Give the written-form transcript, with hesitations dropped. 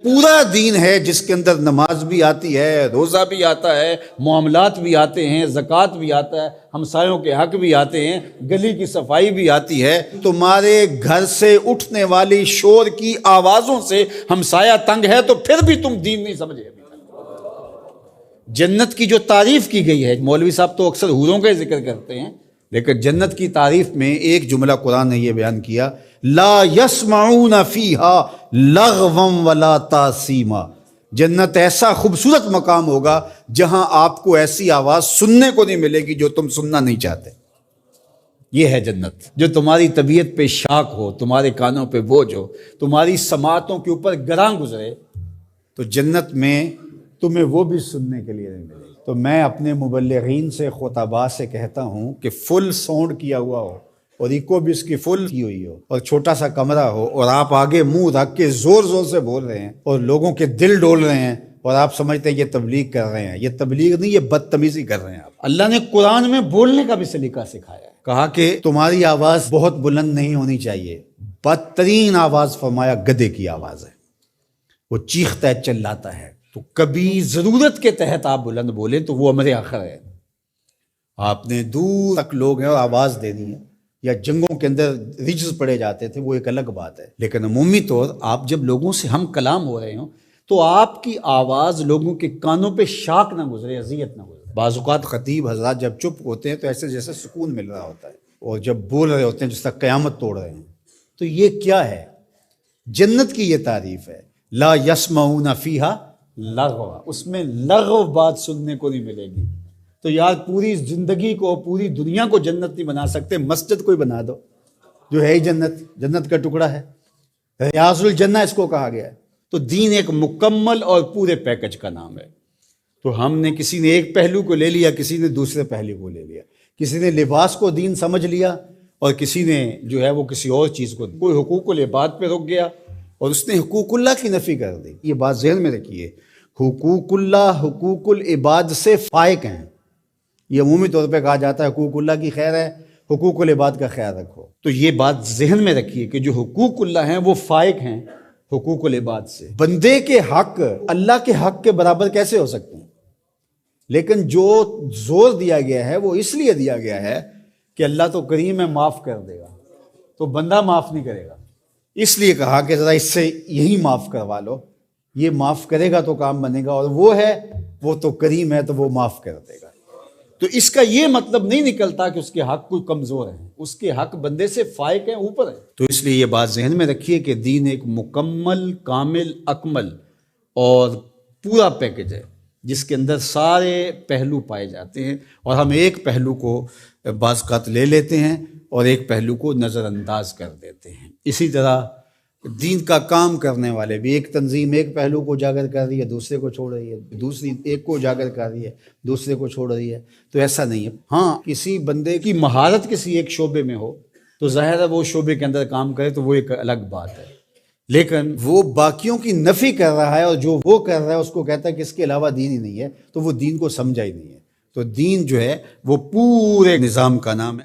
پورا دین ہے جس کے اندر نماز بھی آتی ہے، روزہ بھی آتا ہے، معاملات بھی آتے ہیں، زکوٰۃ بھی آتا ہے، ہمسایوں کے حق بھی آتے ہیں، گلی کی صفائی بھی آتی ہے۔ تمہارے گھر سے اٹھنے والی شور کی آوازوں سے ہمسایہ تنگ ہے تو پھر بھی تم دین نہیں سمجھے۔ جنت کی جو تعریف کی گئی ہے، مولوی صاحب تو اکثر حوروں کا ذکر کرتے ہیں، لیکن جنت کی تعریف میں ایک جملہ قرآن نے یہ بیان کیا، لا یسمعون فیہا لغوا ولا تاثیما۔ جنت ایسا خوبصورت مقام ہوگا جہاں آپ کو ایسی آواز سننے کو نہیں ملے گی جو تم سننا نہیں چاہتے۔ یہ ہے جنت، جو تمہاری طبیعت پہ شاک ہو، تمہارے کانوں پہ بوجھ ہو، تمہاری سماعتوں کے اوپر گراں گزرے، تو جنت میں تمہیں وہ بھی سننے کے لیے نہیں ملے گی۔ تو میں اپنے مبلغین سے، خطباء سے کہتا ہوں کہ فل ساؤنڈ کیا ہوا ہو اور ایکو بھی اس کی فل کی ہوئی ہو اور چھوٹا سا کمرہ ہو اور آپ آگے منہ رکھ کے زور زور سے بول رہے ہیں اور لوگوں کے دل ڈول رہے ہیں اور آپ سمجھتے ہیں یہ تبلیغ کر رہے ہیں۔ یہ تبلیغ نہیں، یہ بدتمیزی کر رہے ہیں آپ۔ اللہ نے قرآن میں بولنے کا بھی سلیقہ سکھایا ہے، کہا کہ تمہاری آواز بہت بلند نہیں ہونی چاہیے، بدترین آواز فرمایا گدھے کی آواز ہے، وہ چیختا ہے، چلاتا ہے۔ تو کبھی ضرورت کے تحت آپ بلند بولیں تو وہ امر آخر ہے۔ آپ نے دور تک لوگ ہیں اور آواز دینی ہے، یا جنگوں کے اندر رجز پڑے جاتے تھے، وہ ایک الگ بات ہے، لیکن عمومی طور آپ جب لوگوں سے ہم کلام ہو رہے ہوں تو آپ کی آواز لوگوں کے کانوں پہ شاک نہ گزرے، اذیت نہ گزرے۔ بعض اوقات خطیب حضرات جب چپ ہوتے ہیں تو ایسے جیسے سکون مل رہا ہوتا ہے، اور جب بول رہے ہوتے ہیں جس طرح قیامت توڑ رہے ہیں۔ تو یہ کیا ہے؟ جنت کی یہ تعریف ہے، لا یسمعون فیہا لغوا، اس میں لغو بات سننے کو نہیں ملے گی۔ تو یار پوری زندگی کو، پوری دنیا کو جنت نہیں بنا سکتے، مسجد کوئی بنا دو جو ہے ہی جنت کا ٹکڑا ہے، ریاض الجنہ اس کو کہا گیا ہے۔ تو دین ایک مکمل اور پورے پیکج کا نام ہے۔ تو ہم نے کسی نے ایک پہلو کو لے لیا، کسی نے دوسرے پہلو کو لے لیا، کسی نے لباس کو دین سمجھ لیا اور کسی نے جو ہے وہ کسی اور چیز کو، کوئی حقوق العباد پہ رک گیا اور اس نے حقوق اللہ کی نفی کر دی۔ یہ بات ذہن میں رکھیے، حقوق اللہ حقوق العباد سے فائق ہیں۔ یہ عمومی طور پہ کہا جاتا ہے حقوق اللہ کی خیر ہے، حقوق العباد کا خیال رکھو۔ تو یہ بات ذہن میں رکھیے کہ جو حقوق اللہ ہیں وہ فائق ہیں حقوق العباد سے۔ بندے کے حق اللہ کے حق کے برابر کیسے ہو سکتے ہیں؟ لیکن جو زور دیا گیا ہے وہ اس لیے دیا گیا ہے کہ اللہ تو کریم ہے، معاف کر دے گا، تو بندہ معاف نہیں کرے گا، اس لیے کہا کہ ذرا اس سے یہی معاف کروا لو، یہ معاف کرے گا تو کام بنے گا، اور وہ ہے، وہ تو کریم ہے تو وہ معاف کر دے گا۔ تو اس کا یہ مطلب نہیں نکلتا کہ اس کے حق کوئی کمزور ہے، اس کے حق بندے سے فائق ہیں، اوپر ہے۔ تو اس لیے یہ بات ذہن میں رکھیے کہ دین ایک مکمل، کامل، اکمل اور پورا پیکج ہے جس کے اندر سارے پہلو پائے جاتے ہیں، اور ہم ایک پہلو کو بعض اوقات لے لیتے ہیں اور ایک پہلو کو نظر انداز کر دیتے ہیں۔ اسی طرح دین کا کام کرنے والے بھی، ایک تنظیم ایک پہلو کو اجاگر کر رہی ہے، دوسرے کو چھوڑ رہی ہے، دوسری ایک کو اجاگر کر رہی ہے، دوسرے کو چھوڑ رہی ہے۔ تو ایسا نہیں ہے۔ ہاں، کسی بندے کی مہارت کسی ایک شعبے میں ہو تو ظاہر ہے وہ شعبے کے اندر کام کرے تو وہ ایک الگ بات ہے، لیکن وہ باقیوں کی نفی کر رہا ہے اور جو وہ کر رہا ہے اس کو کہتا ہے کہ اس کے علاوہ دین ہی نہیں ہے، تو وہ دین کو سمجھا ہی نہیں ہے۔ تو دین جو ہے وہ پورے نظام کا نام ہے۔